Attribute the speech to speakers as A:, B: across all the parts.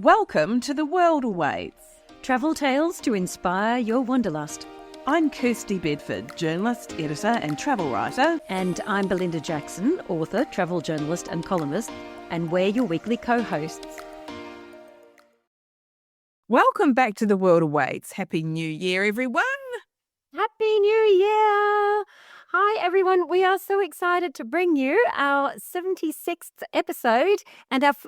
A: Welcome to The World Awaits.
B: Travel tales to inspire your wanderlust.
A: I'm Kirsty Bedford, journalist, editor and travel writer.
B: And I'm Belinda Jackson, author, travel journalist and columnist, and we're your weekly co-hosts.
A: Welcome back to The World Awaits. Happy New Year, everyone.
B: Happy New Year! Hi, everyone. We are so excited to bring you our 76th episode,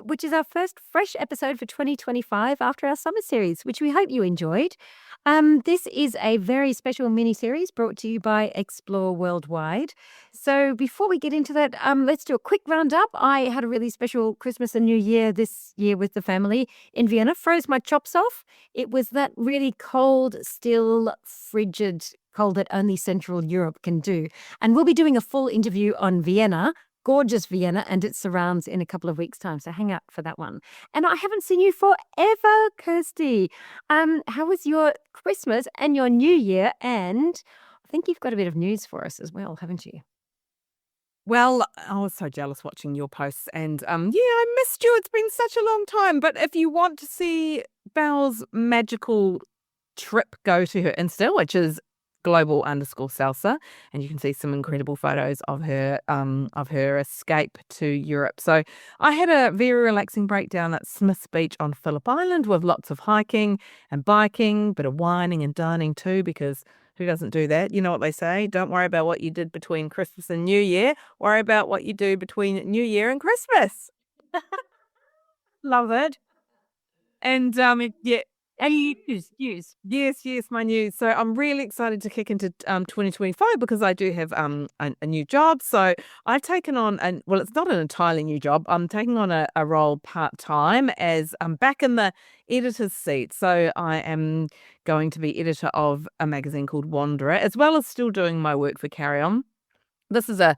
B: which is our first fresh episode for 2025 after our summer series, which we hope you enjoyed. This is a very special mini-series brought to you by Explore Worldwide. So before we get into that, let's do a quick roundup. I had a really special Christmas and New Year this year with the family in Vienna. Froze my chops off. It was that really cold, still, frigid cold that only Central Europe can do. And we'll be doing a full interview on Vienna, gorgeous Vienna, and its surrounds in a couple of weeks' time. So hang out for that one. And I haven't seen you forever, Kirsty. How was your Christmas and your New Year? And I think you've got a bit of news for us as well, haven't you?
A: Well, I was so jealous watching your posts and I missed you. It's been such a long time. But if you want to see Belle's magical trip, go to her Insta, which is global_salsa, and you can see some incredible photos of her escape to Europe. So I had a very relaxing break down at Smith's Beach on Phillip Island with lots of hiking and biking, bit of wining and dining too, because who doesn't do that? You know what they say, don't worry about what you did between Christmas and New Year, worry about what you do between New Year and Christmas. Love it. And yeah.
B: And news.
A: Yes, my news. So I'm really excited to kick into 2025 because I do have a new job. So I've taken on, well, it's not an entirely new job. I'm taking on a role part-time as I'm back in the editor's seat. So I am going to be editor of a magazine called Wanderer, as well as still doing my work for Carry On. This is a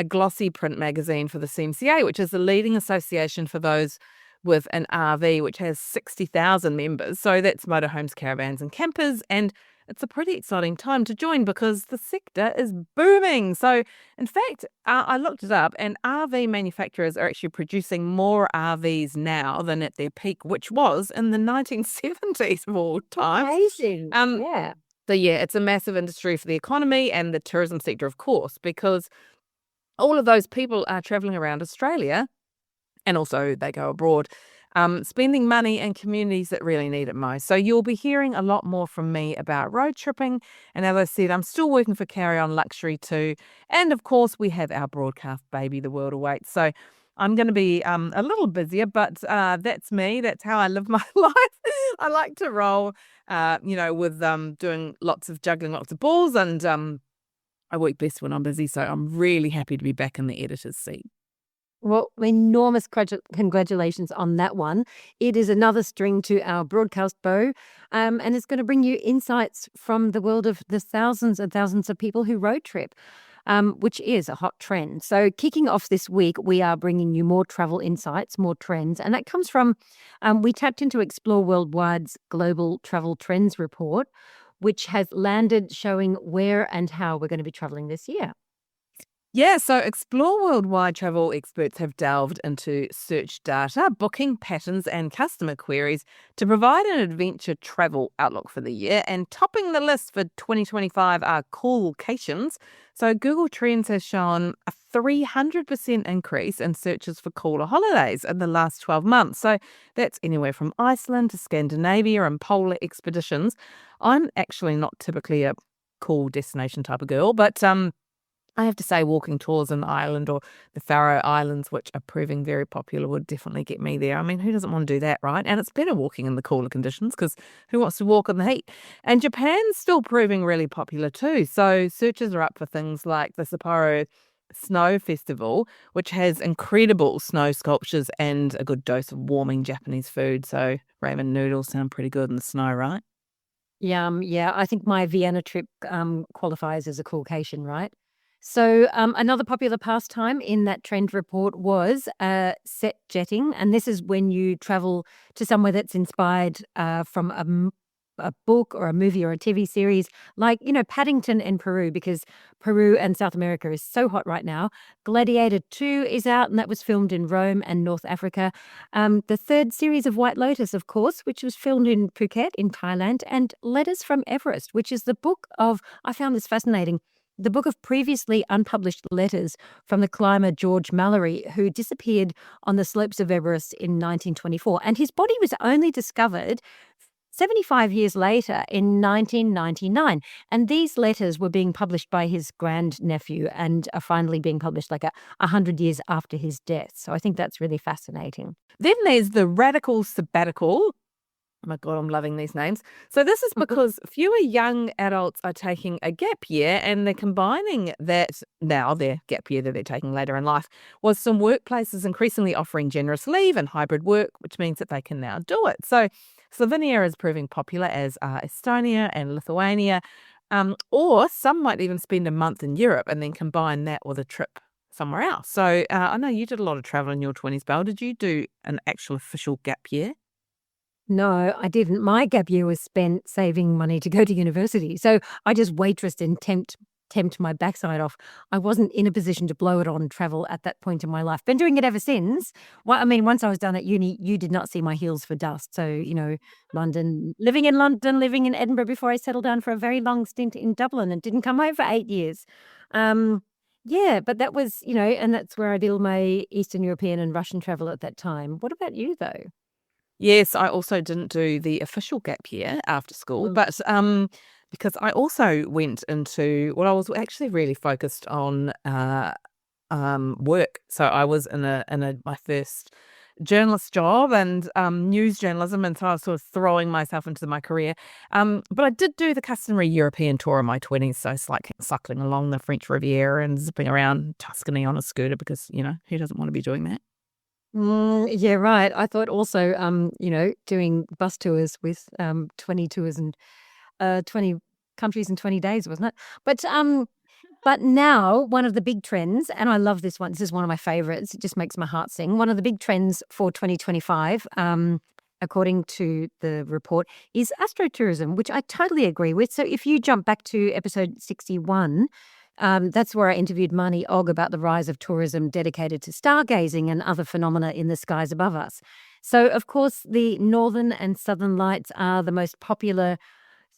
A: glossy print magazine for the CMCA, which is the leading association for those with an RV, which has 60,000 members. So that's motorhomes, caravans and campers. And it's a pretty exciting time to join because the sector is booming. So in fact, I looked it up and RV manufacturers are actually producing more RVs now than at their peak, which was in the 1970s of all time.
B: Amazing. Yeah.
A: So yeah, it's a massive industry for the economy and the tourism sector, of course, because all of those people are traveling around Australia. And also they go abroad, spending money in communities that really need it most. So you'll be hearing a lot more from me about road tripping. And as I said, I'm still working for Carry On Luxury too. And of course, we have our broadcast baby, The World Awaits. So I'm going to be a little busier, but that's me. That's how I live my life. I like to roll, with doing juggling lots of balls. And I work best when I'm busy. So I'm really happy to be back in the editor's seat.
B: Well, enormous congratulations on that one. It is another string to our broadcast bow, and it's going to bring you insights from the world of the thousands and thousands of people who road trip, which is a hot trend. So kicking off this week, we are bringing you more travel insights, more trends, and that comes from, we tapped into Explore Worldwide's Global Travel Trends report, which has landed showing where and how we're going to be traveling this year.
A: Yeah, so Explore Worldwide travel experts have delved into search data, booking patterns and customer queries to provide an adventure travel outlook for the year. And topping the list for 2025 are cool locations. So Google Trends has shown a 300% increase in searches for cooler holidays in the last 12 months. So that's anywhere from Iceland to Scandinavia and polar expeditions. I'm actually not typically a cool destination type of girl, but I have to say walking tours in Ireland or the Faroe Islands, which are proving very popular, would definitely get me there. I mean, who doesn't want to do that, right? And it's better walking in the cooler conditions because who wants to walk in the heat? And Japan's still proving really popular too. So searches are up for things like the Sapporo Snow Festival, which has incredible snow sculptures and a good dose of warming Japanese food. So ramen noodles sound pretty good in the snow, right?
B: Yeah, I think my Vienna trip qualifies as a coolcation, right? So another popular pastime in that trend report was set jetting. And this is when you travel to somewhere that's inspired from a book or a movie or a TV series, like, Paddington in Peru, because Peru and South America is so hot right now. Gladiator 2 is out, and that was filmed in Rome and North Africa. The third series of White Lotus, of course, which was filmed in Phuket in Thailand, and Letters from Everest, which is the book of, I found this fascinating, the book of previously unpublished letters from the climber George Mallory, who disappeared on the slopes of Everest in 1924. And his body was only discovered 75 years later in 1999. And these letters were being published by his grandnephew and are finally being published like 100 years after his death. So I think that's really fascinating.
A: Then there's the radical sabbatical. Oh my God, I'm loving these names. So this is because fewer young adults are taking a gap year, and they're combining that now, their gap year that they're taking later in life, was some workplaces increasingly offering generous leave and hybrid work, which means that they can now do it. So Slovenia is proving popular, as are Estonia and Lithuania. Or some might even spend a month in Europe and then combine that with a trip somewhere else. So I know you did a lot of travel in your 20s, Belle. Did you do an actual official gap year?
B: No, I didn't. My gap year was spent saving money to go to university. So I just waitressed and tempt my backside off. I wasn't in a position to blow it on travel at that point in my life. Been doing it ever since. Well, I mean, once I was done at uni, you did not see my heels for dust. So, London, living in Edinburgh before I settled down for a very long stint in Dublin and didn't come home for 8 years. Yeah, but that was, and that's where I did all my Eastern European and Russian travel at that time. What about you, though?
A: Yes, I also didn't do the official gap year after school, but because I also went into, well, I was actually really focused on work. So I was in my first journalist job and news journalism, and so I was sort of throwing myself into my career. But I did do the customary European tour in my 20s, so it's like cycling along the French Riviera and zipping around Tuscany on a scooter, because who doesn't want to be doing that?
B: Yeah, right. I thought also, doing bus tours with 20 tours and 20 countries in 20 days, wasn't it? But now one of the big trends, and I love this one. This is one of my favorites. It just makes my heart sing. One of the big trends for 2025, according to the report, is astrotourism, which I totally agree with. So if you jump back to episode 61, that's where I interviewed Marnie Ogg about the rise of tourism dedicated to stargazing and other phenomena in the skies above us. So, of course, the Northern and Southern Lights are the most popular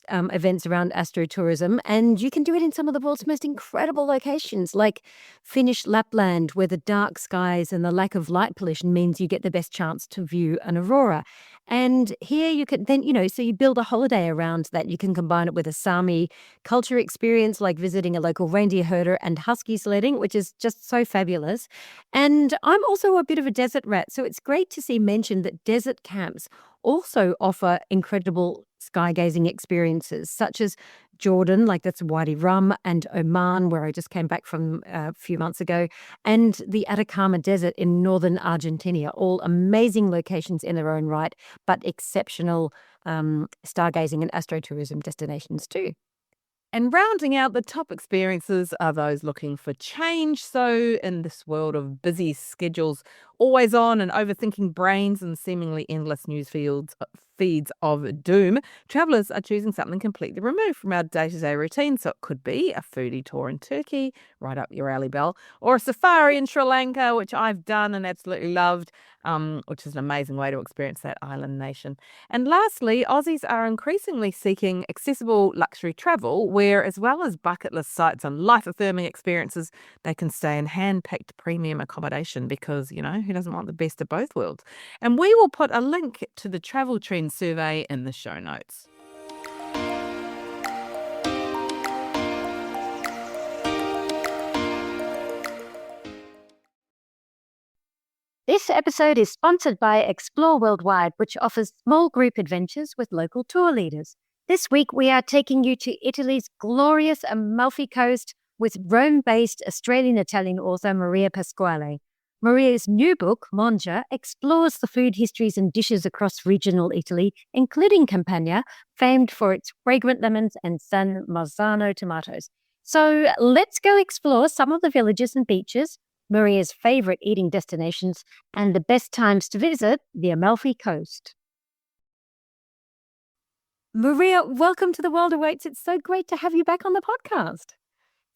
B: events around astrotourism, and you can do it in some of the world's most incredible locations, like Finnish Lapland, where the dark skies and the lack of light pollution means you get the best chance to view an aurora. And here you can then, so you build a holiday around that. You can combine it with a Sami culture experience, like visiting a local reindeer herder and husky sledding, which is just so fabulous. And I'm also a bit of a desert rat, so it's great to see mentioned that desert camps also offer incredible sky gazing experiences, such as Jordan, like that's Wadi Rum, and Oman, where I just came back from a few months ago, and the Atacama Desert in northern Argentina, all amazing locations in their own right, but exceptional stargazing and astrotourism destinations too.
A: And rounding out the top experiences are those looking for change. So, in this world of busy schedules, always on and overthinking brains and seemingly endless feeds of doom, travellers are choosing something completely removed from our day-to-day routine. So it could be a foodie tour in Turkey, right up your alley, Belle, or a safari in Sri Lanka, which I've done and absolutely loved, which is an amazing way to experience that island nation. And lastly, Aussies are increasingly seeking accessible luxury travel where, as well as bucket list sites and life-affirming experiences, they can stay in hand-picked premium accommodation because, who doesn't want the best of both worlds? And we will put a link to the Travel Trends survey in the show notes.
B: This episode is sponsored by Explore Worldwide, which offers small group adventures with local tour leaders. This week, we are taking you to Italy's glorious Amalfi Coast with Rome-based Australian-Italian author Maria Pasquale. Maria's new book, Mangia, explores the food histories and dishes across regional Italy, including Campania, famed for its fragrant lemons and San Marzano tomatoes. So let's go explore some of the villages and beaches, Maria's favorite eating destinations, and the best times to visit the Amalfi Coast. Maria, welcome to The World Awaits. It's so great to have you back on the podcast.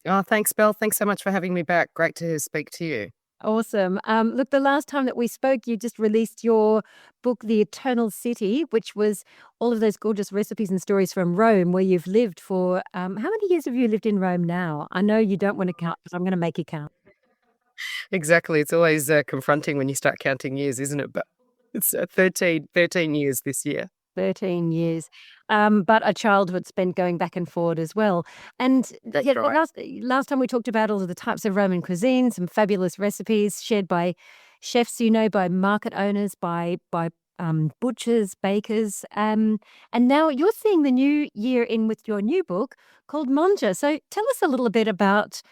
C: Oh, thanks, Belle. Thanks so much for having me back. Great to speak to you.
B: Awesome. Look, the last time that we spoke, you just released your book, The Eternal City, which was all of those gorgeous recipes and stories from Rome, where you've lived for how many years have you lived in Rome now? I know you don't want to count, but I'm going to make you count.
C: Exactly. It's always confronting when you start counting years, isn't it? But it's 13 years this year.
B: 13 years, but a childhood spent going back and forward as well. And
C: That's
B: yeah, the
C: right.
B: last time we talked about all of the types of Roman cuisine, some fabulous recipes shared by chefs, by market owners, by butchers, bakers, and now you're seeing the new year in with your new book called Mangia. So tell us a little bit about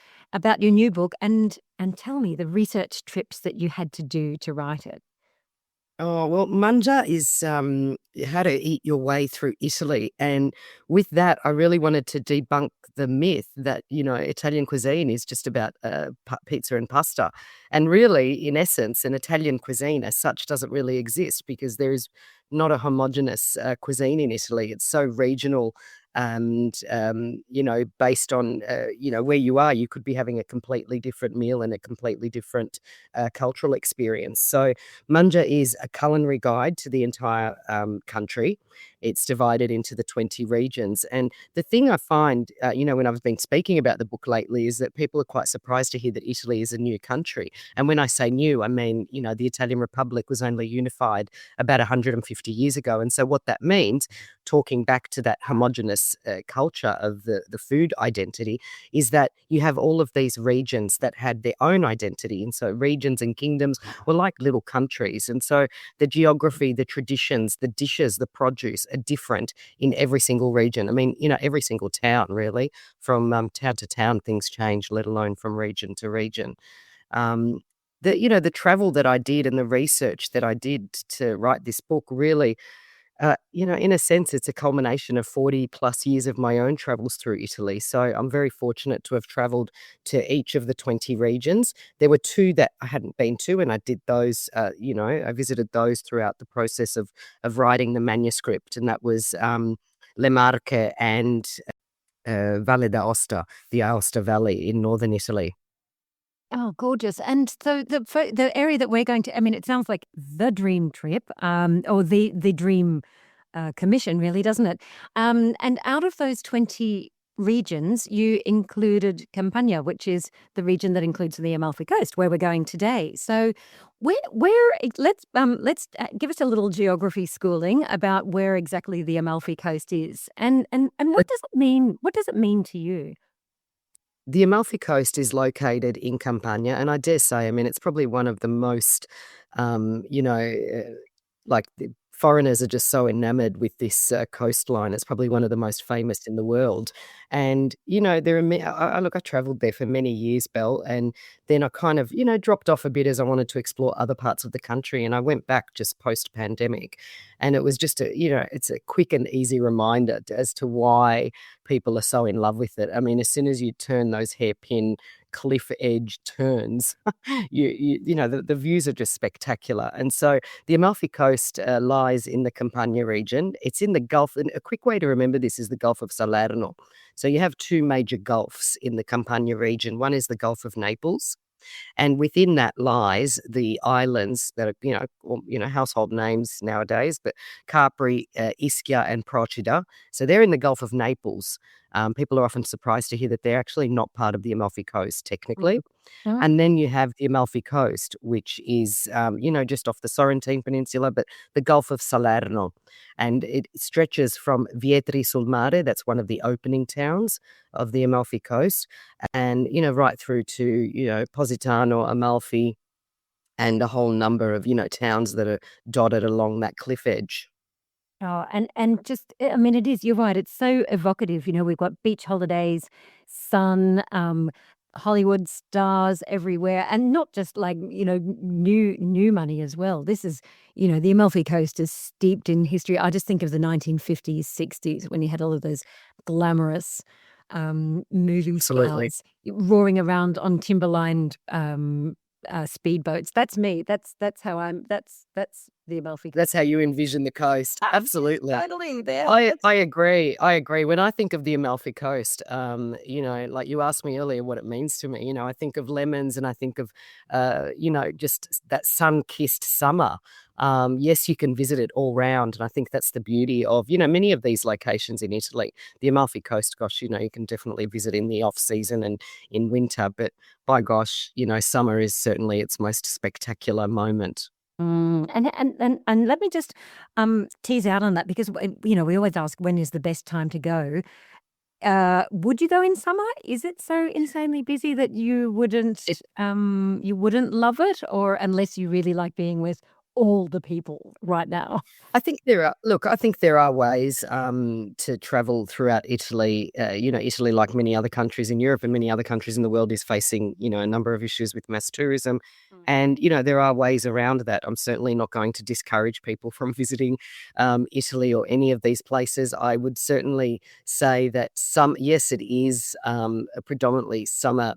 B: your new book and tell me the research trips that you had to do to write it.
C: Oh, well, Mangia is how to eat your way through Italy. And with that, I really wanted to debunk the myth that, Italian cuisine is just about pizza and pasta. And really, in essence, an Italian cuisine as such doesn't really exist because there is not a homogenous cuisine in Italy. It's so regional and, based on, where you are, you could be having a completely different meal and a completely different cultural experience. So, Mangia is a culinary guide to the entire country. It's divided into the 20 regions. And the thing I find, when I've been speaking about the book lately, is that people are quite surprised to hear that Italy is a new country. And when I say new, I mean, the Italian Republic was only unified about 150 years ago. And so what that means, talking back to that homogenous culture of the food identity, is that you have all of these regions that had their own identity. And so regions and kingdoms were like little countries. And so the geography, the traditions, the dishes, the produce are different in every single region. I mean, every single town, really, from town to town, things change, let alone from region to region. Um, the travel that I did and the research that I did to write this book really in a sense, it's a culmination of 40 plus years of my own travels through Italy. So I'm very fortunate to have traveled to each of the 20 regions. There were two that I hadn't been to, and I did those, I visited those throughout the process of writing the manuscript, and that was Le Marche and Valle d'Aosta, the Aosta Valley in northern Italy.
B: Oh, gorgeous. And so the area that we're going to, I mean, it sounds like the dream trip, or the dream commission, really, doesn't it? And out of those 20 regions, you included Campania, which is the region that includes the Amalfi Coast, where we're going today. So let's give us a little geography schooling about where exactly the Amalfi Coast is. And what does it mean? What does it mean to you?
C: The Amalfi Coast is located in Campania, and I dare say, I mean, it's probably one of the most, like the foreigners are just so enamored with this coastline. It's probably one of the most famous in the world. And, there are, I traveled there for many years, Belle, and then I kind of, dropped off a bit as I wanted to explore other parts of the country. And I went back just post pandemic. And it was just it's a quick and easy reminder as to why people are so in love with it. I mean, as soon as you turn those hairpin cliff edge turns, the views are just spectacular. And so the Amalfi Coast lies in the Campania region. It's in the Gulf, and a quick way to remember this is the Gulf of Salerno. So you have two major gulfs in the Campania region. One is the Gulf of Naples, and within that lies the islands that are, household names nowadays, but Capri, Ischia, and Procida. So they're in the Gulf of Naples. People are often surprised to hear that they're actually not part of the Amalfi Coast, technically.
B: Mhm.
C: And then you have the Amalfi Coast, which is, just off the Sorrentine Peninsula, but the Gulf of Salerno. And it stretches from Vietri sul Mare, that's one of the opening towns of the Amalfi Coast, and, right through to, Positano, Amalfi, and a whole number of, towns that are dotted along that cliff edge.
B: Oh, and just, I mean, it is, you're right. It's so evocative. We've got beach holidays, sun, Hollywood stars everywhere, and not just like, new money as well. This is, the Amalfi Coast is steeped in history. I just think of the 1950s, 60s when you had all of those glamorous movie
C: Absolutely.
B: stars roaring around on timber-lined speedboats. That's me. That's how I'm. That's the Amalfi Coast.
C: That's how you envision the coast. Absolutely.
B: Totally there.
C: I agree. I agree. When I think of the Amalfi Coast, like you asked me earlier what it means to me, I think of lemons and I think of, just that sun-kissed summer. Yes, you can visit it all round. And I think that's the beauty of, many of these locations in Italy. The Amalfi Coast, gosh, you can definitely visit in the off season and in winter. But by gosh, summer is certainly its most spectacular moment.
B: And let me just tease out on that because we always ask when is the best time to go. Would you go in summer? Is it so insanely busy that you wouldn't love it, or unless you really like being with all the people right now?
C: I think there are ways to travel throughout Italy. Italy, like many other countries in Europe and many other countries in the world, is facing, a number of issues with mass tourism. And, there are ways around that. I'm certainly not going to discourage people from visiting Italy or any of these places. I would certainly say that yes, it is a predominantly summer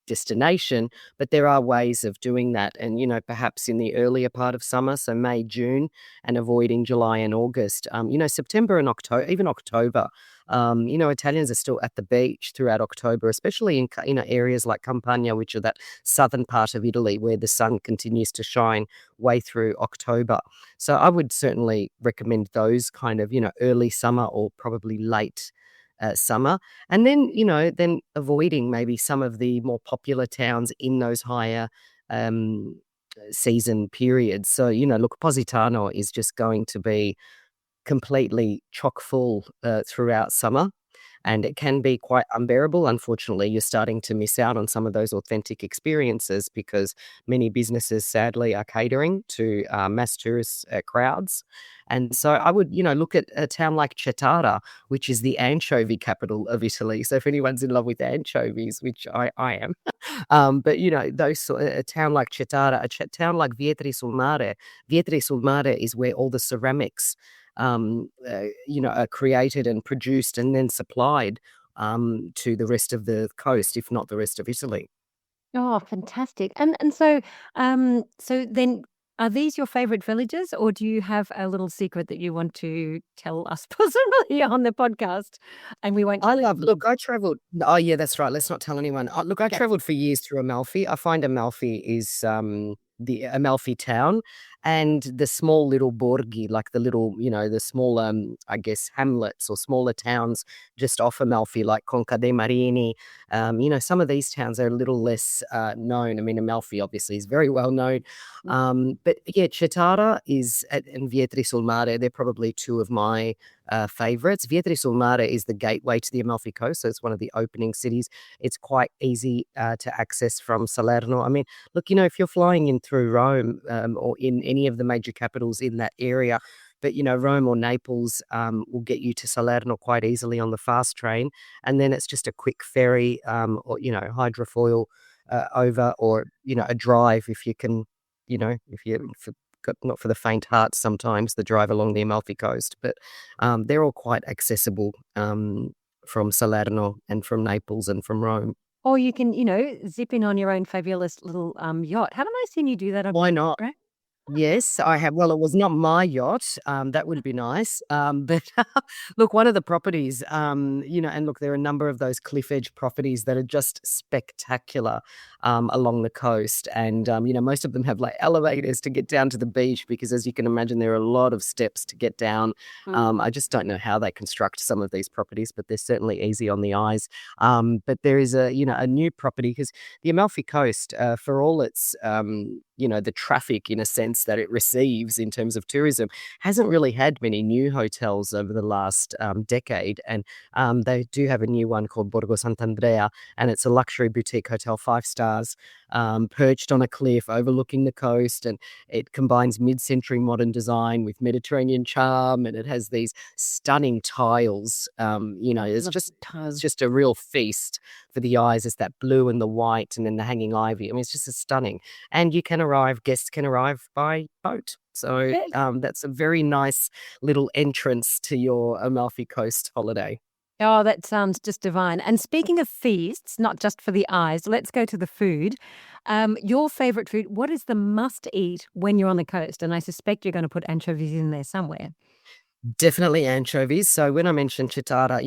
C: destination, but there are ways of doing that. And, perhaps in the earlier part of summer, so May, June, and avoiding July and August. September and October, even October, Italians are still at the beach throughout October, especially in, areas like Campania, which are that southern part of Italy where the sun continues to shine way through October. So I would certainly recommend those kind of, early summer or probably late summer. And then avoiding maybe some of the more popular towns in those higher season periods. So, look, Positano is just going to be completely chock full throughout summer. And it can be quite unbearable. Unfortunately, you're starting to miss out on some of those authentic experiences because many businesses, sadly, are catering to mass tourist crowds. And so I would, look at a town like Cettara, which is the anchovy capital of Italy. So if anyone's in love with anchovies, which I am, but a town like Cettara, a town like Vietri sul Mare. Vietri sul Mare is where all the ceramics are created and produced and then supplied to the rest of the coast, if not the rest of Italy.
B: Oh, fantastic. And so then are these your favorite villages, or do you have a little secret that you want to tell us possibly on the podcast? And we won't
C: Look, I traveled. Oh, yeah, that's right. Let's not tell anyone. Look, I traveled for years through Amalfi. I find Amalfi is the Amalfi town and the small little borghi, like the little, the small, I guess, hamlets or smaller towns just off Amalfi, like Conca dei Marini. Some of these towns are a little less known. I mean, Amalfi obviously is very well known. But yeah, Cettara and Vietri sul Mare, they're probably two of my favorites. Vietri sul Mare is the gateway to the Amalfi Coast, so it's one of the opening cities. It's quite easy to access from Salerno. I mean, look, if you're flying in through Rome or in any of the major capitals in that area, but Rome or Naples will get you to Salerno quite easily on the fast train, and then it's just a quick ferry or hydrofoil over, or a drive if you can, if you not for the faint heart sometimes, the drive along the Amalfi Coast, but they're all quite accessible from Salerno and from Naples and from Rome.
B: Or you can, zip in on your own fabulous little yacht. Haven't I seen you do that on
C: Why not?
B: Instagram?
C: Yes, I have. Well, it was not my yacht. That would be nice. But look, one of the properties, and look, there are a number of those cliff edge properties that are just spectacular along the coast. And, most of them have like elevators to get down to the beach because, as you can imagine, there are a lot of steps to get down. I just don't know how they construct some of these properties, but they're certainly easy on the eyes. But there is a new property because the Amalfi Coast, for all its, the traffic in a sense that it receives in terms of tourism, hasn't really had many new hotels over the last decade. And they do have a new one called Borgo Sant'Andrea, and it's a luxury boutique hotel, 5 stars, perched on a cliff overlooking the coast. And it combines mid-century modern design with Mediterranean charm, and it has these stunning tiles. It's just a real feast for the eyes. It's that blue and the white and then the hanging ivy. I mean, it's just stunning. And guests can arrive by boat. So that's a very nice little entrance to your Amalfi Coast holiday.
B: Oh, that sounds just divine. And speaking of feasts, not just for the eyes, let's go to the food. Your favorite food, what is the must eat when you're on the coast? And I suspect you're going to put anchovies in there somewhere.
C: Definitely anchovies. So when I mentioned Chitara,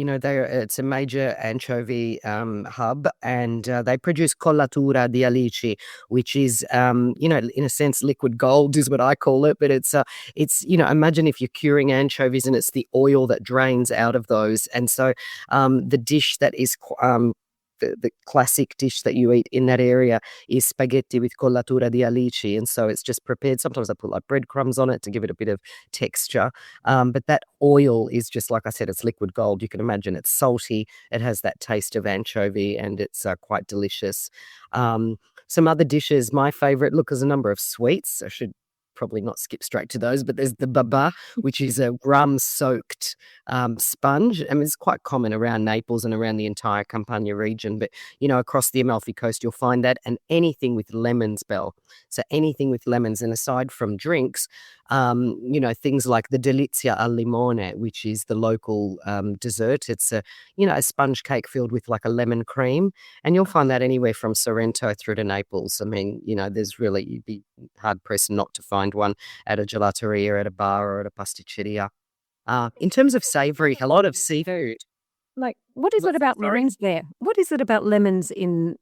C: it's a major anchovy hub, and they produce collatura di alici, which is, in a sense, liquid gold is what I call it. But imagine if you're curing anchovies and it's the oil that drains out of those. And so the dish that is the classic dish that you eat in that area is spaghetti with collatura di alici. And so it's just prepared. Sometimes I put like breadcrumbs on it to give it a bit of texture. But that oil is just, like I said, it's liquid gold. You can imagine it's salty. It has that taste of anchovy, and it's quite delicious. Some other dishes, my favorite, look, there's a number of sweets. I should probably not skip straight to those, but there's the baba, which is a rum-soaked sponge. I mean, it's quite common around Naples and around the entire Campania region, but, across the Amalfi Coast, you'll find that, and anything with lemons, Belle. So anything with lemons, and aside from drinks, things like the delizia al limone, which is the local dessert. It's a sponge cake filled with like a lemon cream, and you'll find that anywhere from Sorrento through to Naples. I mean, you'd be hard pressed not to find one at a gelateria, at a bar, or at a pasticceria. In terms of savoury, a lot of seafood.
B: Like, what is it about
C: Sorry?
B: lemons there? What is it about lemons in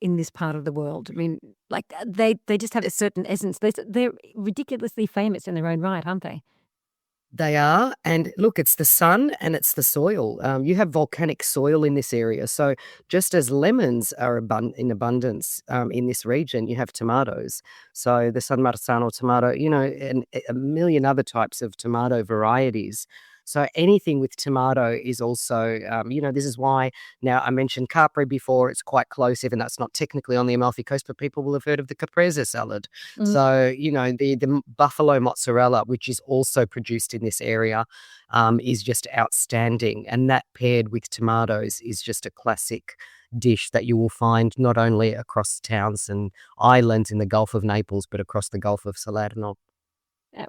B: this part of the world? I mean, like they just have a certain essence. They're ridiculously famous in their own right, aren't they?
C: They are. And look, it's the sun and it's the soil. You have volcanic soil in this area. So just as lemons are in abundance in this region, you have tomatoes. So the San Marzano tomato, and a million other types of tomato varieties. So anything with tomato is also, this is why now I mentioned Capri before. It's quite close, even though it's not technically on the Amalfi Coast, but people will have heard of the caprese salad. So, the buffalo mozzarella, which is also produced in this area, is just outstanding. And that paired with tomatoes is just a classic dish that you will find not only across towns and islands in the Gulf of Naples, but across the Gulf of Salerno.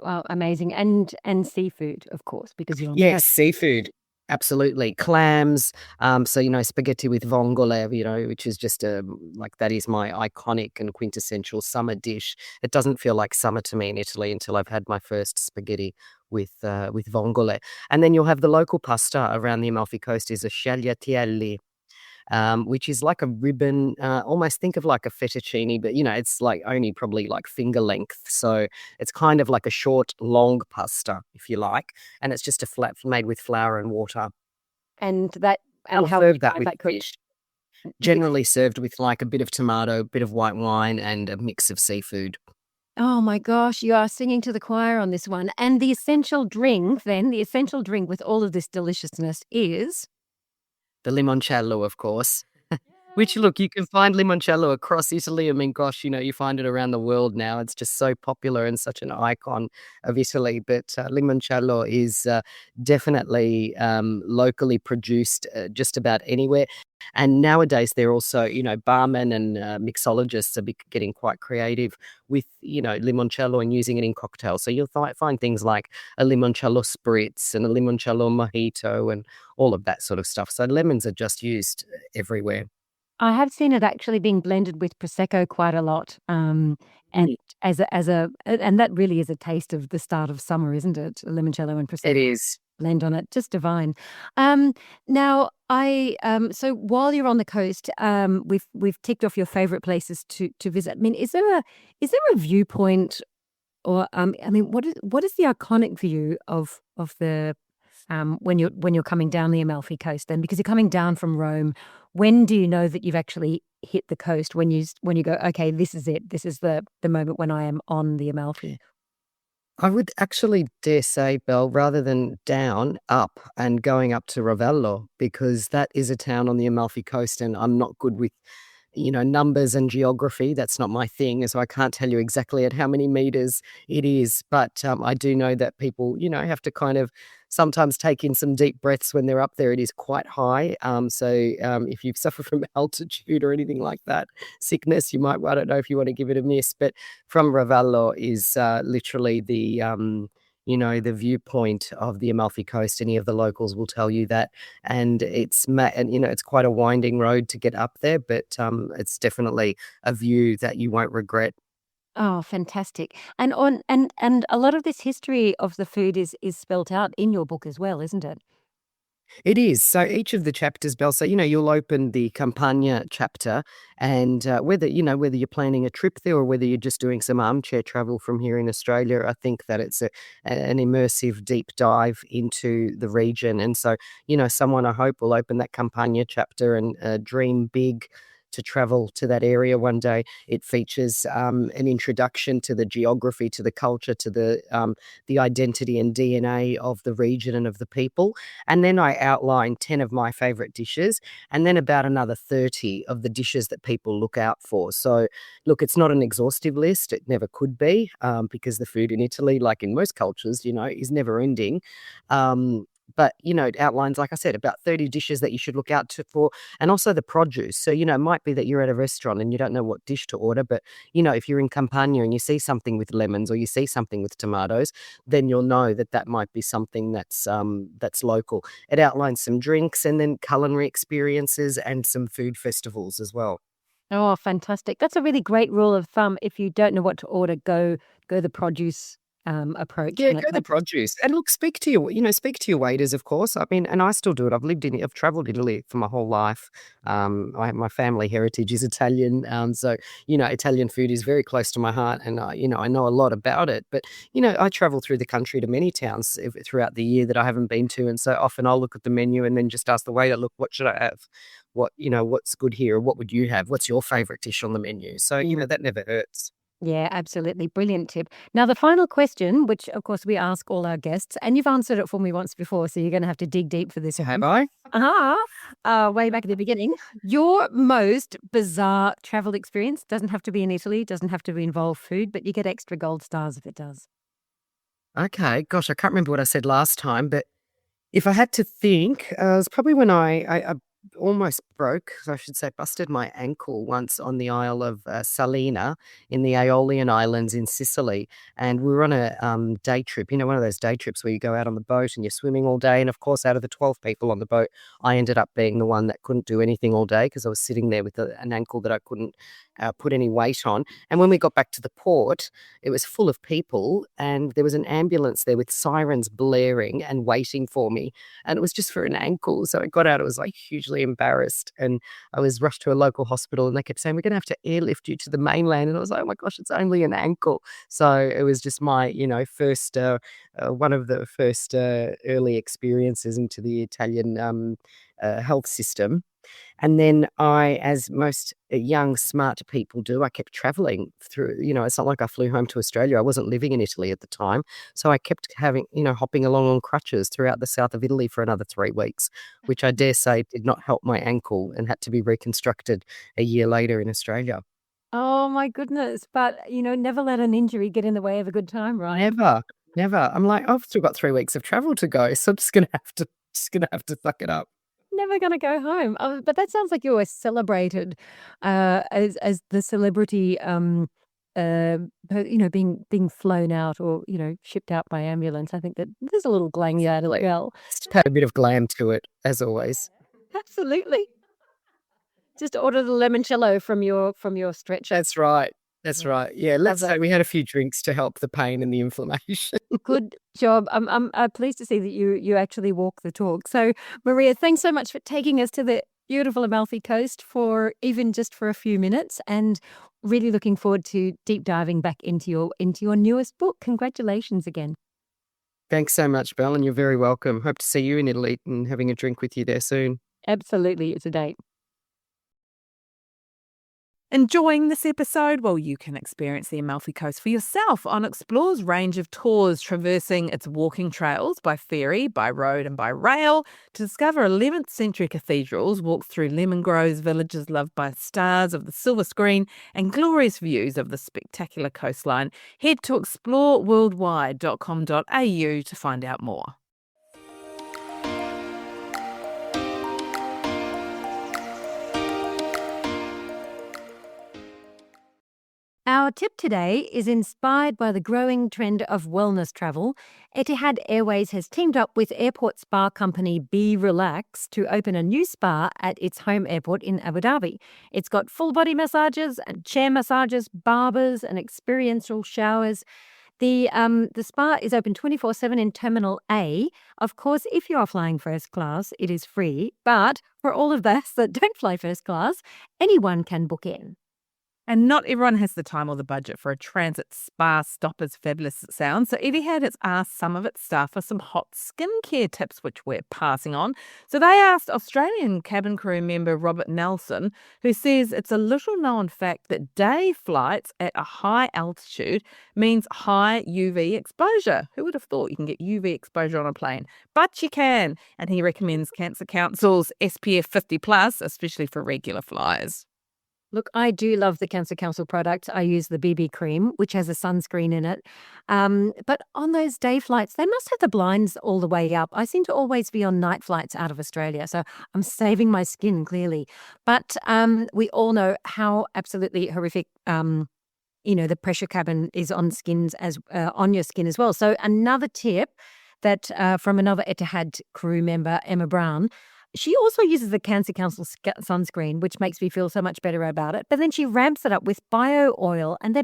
B: Well, amazing. And seafood, of course, because you're on the
C: Yes,
B: coast.
C: seafood. Absolutely. Clams, so, spaghetti with vongole, which is just like that is my iconic and quintessential summer dish. It doesn't feel like summer to me in Italy until I've had my first spaghetti with vongole. And then you'll have the local pasta around the Amalfi Coast is a scagliatielli, which is like a ribbon, almost think of like a fettuccine, but it's like only probably like finger length. So it's kind of like a short, long pasta, if you like, and it's just a flat made with flour and water.
B: And
C: I'll
B: how do you
C: serve that
B: find
C: with
B: that cooked?
C: fish. Generally served with like a bit of tomato, a bit of white wine, and a mix of seafood.
B: Oh my gosh, you are singing to the choir on this one. And the essential drink with all of this deliciousness is
C: The limoncello, of course. Which, look, you can find limoncello across Italy. I mean, gosh, you find it around the world now. It's just so popular and such an icon of Italy. But limoncello is definitely locally produced just about anywhere. And nowadays, they're also, barmen and mixologists are getting quite creative with, limoncello and using it in cocktails. So you'll find things like a limoncello spritz and a limoncello mojito and all of that sort of stuff. So lemons are just used everywhere.
B: I have seen it actually being blended with prosecco quite a lot, and
C: Mm.
B: and that really is a taste of the start of summer, isn't it? Limoncello and prosecco
C: It is.
B: blend on it, just divine. Now so while you're on the coast, we've ticked off your favorite places to visit. I mean, is there a viewpoint or I mean, what is the iconic view of the when you're coming down the Amalfi Coast then? Because you're coming down from Rome, when do you know that you've actually hit the coast? When you go, okay, this is it. This is the moment when I am on the Amalfi.
C: I would actually dare say, Belle, rather than down, up and going up to Ravello, because that is a town on the Amalfi Coast, and I'm not good with, numbers and geography. That's not my thing, so I can't tell you exactly at how many meters it is. But I do know that people, have to kind of sometimes take in some deep breaths when they're up there. It is quite high. So if you suffer from altitude or anything like that, sickness, you might, I don't know if you want to give it a miss, but from Ravello is literally the viewpoint of the Amalfi Coast. Any of the locals will tell you that, and it's quite a winding road to get up there, but it's definitely a view that you won't regret.
B: Oh, fantastic. And a lot of this history of the food is spelt out in your book as well, isn't it?
C: It is. So each of the chapters, Belle, so, you'll open the Campania chapter, and whether you're planning a trip there or whether you're just doing some armchair travel from here in Australia, I think that it's an immersive deep dive into the region. And so, someone I hope will open that Campania chapter and dream big to travel to that area one day. It features an introduction to the geography, to the culture, to the identity and DNA of the region and of the people. And then I outline 10 of my favorite dishes, and then about another 30 of the dishes that people look out for. So, look, it's not an exhaustive list. It never could be, because the food in Italy, like in most cultures, is never ending. But, it outlines, like I said, about 30 dishes that you should look out for, and also the produce. So, it might be that you're at a restaurant and you don't know what dish to order, but, if you're in Campania and you see something with lemons or you see something with tomatoes, then you'll know that that might be something that's local. It outlines some drinks and then culinary experiences and some food festivals as well.
B: Oh, fantastic. That's a really great rule of thumb. If you don't know what to order, go the produce approach.
C: Yeah,
B: And
C: go the
B: that's
C: produce. And look, speak to your waiters, of course. I mean, and I still do it. I've traveled Italy for my whole life. My family heritage is Italian. So, Italian food is very close to my heart, and I know a lot about it. But, I travel through the country to many towns throughout the year that I haven't been to. And so often I'll look at the menu and then just ask the waiter, look, what should I have? What's good here? What would you have? What's your favorite dish on the menu? So, that never hurts.
B: Yeah, absolutely. Brilliant tip. Now, the final question, which of course we ask all our guests, and you've answered it for me once before, so you're going to have to dig deep for this
C: Have
B: one.
C: I?
B: Way back at the beginning. Your most bizarre travel experience doesn't have to be in Italy, doesn't have to involve food, but you get extra gold stars if it does.
C: Okay. Gosh, I can't remember what I said last time, but if I had to think, it was probably when I almost broke, I should say, busted my ankle once on the Isle of Salina in the Aeolian Islands in Sicily. And we were on a day trip, one of those day trips where you go out on the boat and you're swimming all day. And of course, out of the 12 people on the boat, I ended up being the one that couldn't do anything all day because I was sitting there with an ankle that I couldn't put any weight on. And when we got back to the port, it was full of people, and there was an ambulance there with sirens blaring and waiting for me. And it was just for an ankle. So I got out, I was like hugely embarrassed. And I was rushed to a local hospital, and they kept saying, we're going to have to airlift you to the mainland. And I was like, oh my gosh, it's only an ankle. So it was just my, first, one of the first early experiences into the Italian health system. And then as most young, smart people do, I kept traveling through, it's not like I flew home to Australia. I wasn't living in Italy at the time. So I kept hopping along on crutches throughout the south of Italy for another 3 weeks, which I dare say did not help my ankle and had to be reconstructed a year later in Australia.
B: Oh my goodness. But, never let an injury get in the way of a good time, right?
C: Never, never. I'm like, I've still got 3 weeks of travel to go. So I'm just gonna have to suck it up.
B: Never gonna go home. Oh, but that sounds like you were celebrated, as the celebrity, being flown out or, shipped out by ambulance. I think that there's a little glang there as well.
C: Just add a bit of glam to it, as always.
B: Absolutely. Just order the limoncello from your stretcher.
C: That's right. That's
B: Yeah.
C: right. Yeah,
B: Love
C: let's
B: that.
C: say we had a few drinks to help the pain and the inflammation.
B: Good job. I'm pleased to see that you actually walk the talk. So, Maria, thanks so much for taking us to the beautiful Amalfi Coast for even just for a few minutes, and really looking forward to deep diving back into your newest book. Congratulations again.
C: Thanks so much, Belle, and you're very welcome. Hope to see you in Italy and having a drink with you there soon.
B: Absolutely, it's a date.
A: Enjoying this episode? Well, you can experience the Amalfi Coast for yourself on Explore's range of tours, traversing its walking trails by ferry, by road and by rail to discover 11th century cathedrals, walk through lemon groves, villages loved by stars of the silver screen and glorious views of the spectacular coastline. Head to exploreworldwide.com.au to find out more.
B: Our tip today is inspired by the growing trend of wellness travel. Etihad Airways has teamed up with airport spa company Be Relax to open a new spa at its home airport in Abu Dhabi. It's got full body massages and chair massages, barbers and experiential showers. The spa is open 24/7 in Terminal A. Of course, if you are flying first class, it is free. But for all of us that don't fly first class, anyone can book in.
A: And not everyone has the time or the budget for a transit spa stop, as fabulous as it sounds. So Etihad has asked some of its staff for some hot skincare tips, which we're passing on. So they asked Australian cabin crew member Robert Nelson, who says it's a little known fact that day flights at a high altitude means high UV exposure. Who would have thought you can get UV exposure on a plane? But you can. And he recommends Cancer Council's SPF 50 plus, especially for regular flyers.
B: Look, I do love the Cancer Council product. I use the BB cream, which has a sunscreen in it. But on those day flights, they must have the blinds all the way up. I seem to always be on night flights out of Australia, so I'm saving my skin clearly. But we all know how absolutely horrific the pressure cabin is on on your skin as well. So another tip that from another Etihad crew member, Emma Brown. She also uses the Cancer Council sunscreen, which makes me feel so much better about it. But then she ramps it up with bio oil. And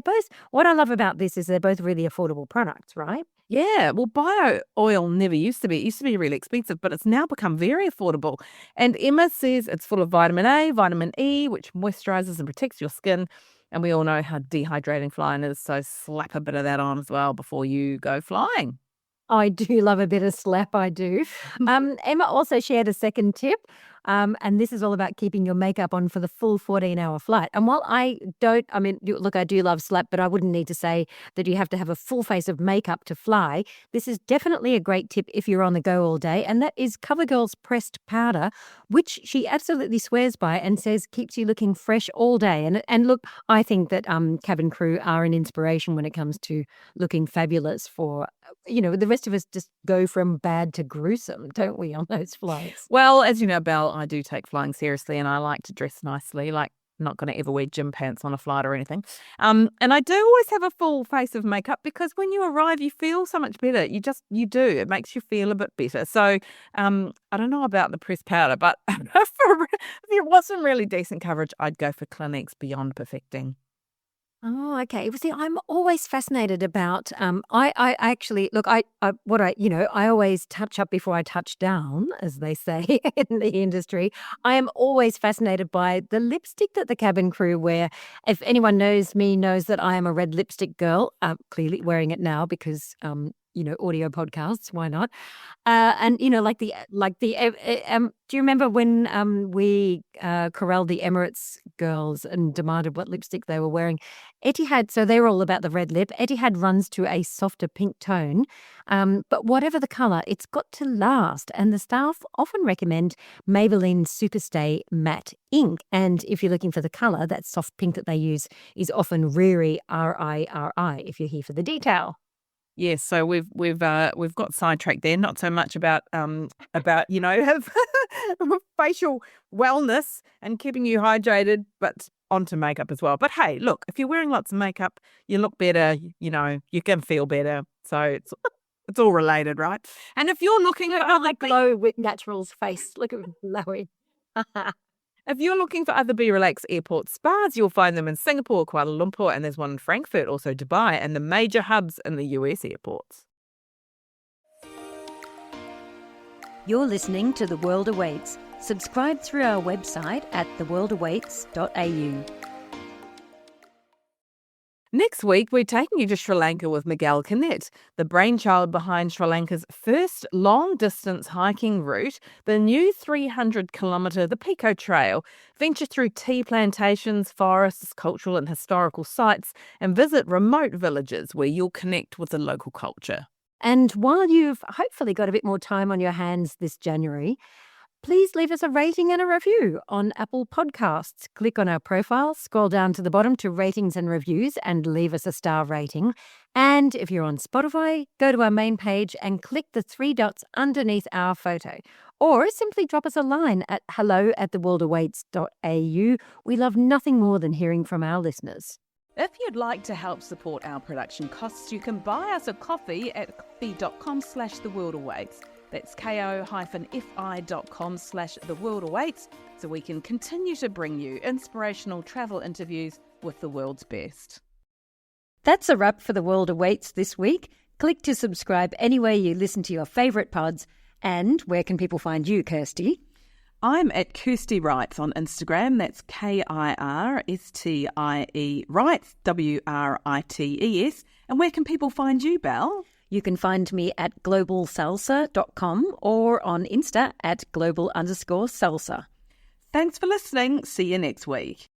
B: what I love about this is they're both really affordable products, right?
A: Yeah, well, bio oil never used to be. It used to be really expensive, but it's now become very affordable. And Emma says it's full of vitamin A, vitamin E, which moisturizes and protects your skin. And we all know how dehydrating flying is, so slap a bit of that on as well before you go flying.
B: I do love a bit of slap, I do. Emma also shared a second tip, and this is all about keeping your makeup on for the full 14-hour flight. And while I do love slap, but I wouldn't need to say that you have to have a full face of makeup to fly. This is definitely a great tip if you're on the go all day, and that is CoverGirl's pressed powder, which she absolutely swears by and says keeps you looking fresh all day. And look, I think that cabin crew are an inspiration when it comes to looking fabulous for the rest of us just go from bad to gruesome, don't we, on those flights?
A: Well, as you know, Belle, I do take flying seriously and I like to dress nicely. Like, not going to ever wear gym pants on a flight or anything. And I do always have a full face of makeup because when you arrive, you feel so much better. You do. It makes you feel a bit better. So I don't know about the pressed powder, but if it wasn't really decent coverage, I'd go for Clinique's Beyond Perfecting.
B: Oh, okay. Well, see, I'm always fascinated about. I actually look. I always touch up before I touch down, as they say in the industry. I am always fascinated by the lipstick that the cabin crew wear. If anyone knows me, knows that I am a red lipstick girl. Clearly wearing it now because audio podcasts. Why not? And do you remember when we corralled the Emirates girls and demanded what lipstick they were wearing? Etihad, so they were all about the red lip. Etihad runs to a softer pink tone, but whatever the colour, it's got to last. And the staff often recommend Maybelline Superstay Matte Ink. And if you're looking for the colour, that soft pink that they use is often Riri, RIRI, if you're here for the detail.
A: Yes, so we've got sidetracked there. Not so much about facial wellness and keeping you hydrated, but onto makeup as well. But hey, look, if you're wearing lots of makeup, you look better. You can feel better. So it's all related, right? And if you're looking at
B: like glow with natural's face, look at glowy.
A: If you're looking for other Be Relax airport spas, you'll find them in Singapore, Kuala Lumpur, and there's one in Frankfurt, also Dubai, and the major hubs in the US airports.
B: You're listening to The World Awaits. Subscribe through our website at theworldawaits.au.
A: Next week, we're taking you to Sri Lanka with Miguel Canet, the brainchild behind Sri Lanka's first long-distance hiking route, the new 300-kilometre The Pico Trail. Venture through tea plantations, forests, cultural and historical sites, and visit remote villages where you'll connect with the local culture.
B: And while you've hopefully got a bit more time on your hands this January, please leave us a rating and a review on Apple Podcasts. Click on our profile, scroll down to the bottom to ratings and reviews and leave us a star rating. And if you're on Spotify, go to our main page and click the 3 dots underneath our photo. Or simply drop us a line at hello@theworldawaits.au. We love nothing more than hearing from our listeners.
A: If you'd like to help support our production costs, you can buy us a coffee at coffee.com/theworldawaits. That's ko-fi.com/theworldawaits, so we can continue to bring you inspirational travel interviews with the world's best.
B: That's a wrap for The World Awaits this week. Click to subscribe anywhere you listen to your favourite pods. And where can people find you, Kirsty?
A: I'm at Kirsty Wrights on Instagram. That's KIRSTIE Wrights, WRITES. And where can people find you, Belle?
B: You can find me at globalsalsa.com or on Insta at global_salsa.
A: Thanks for listening. See you next week.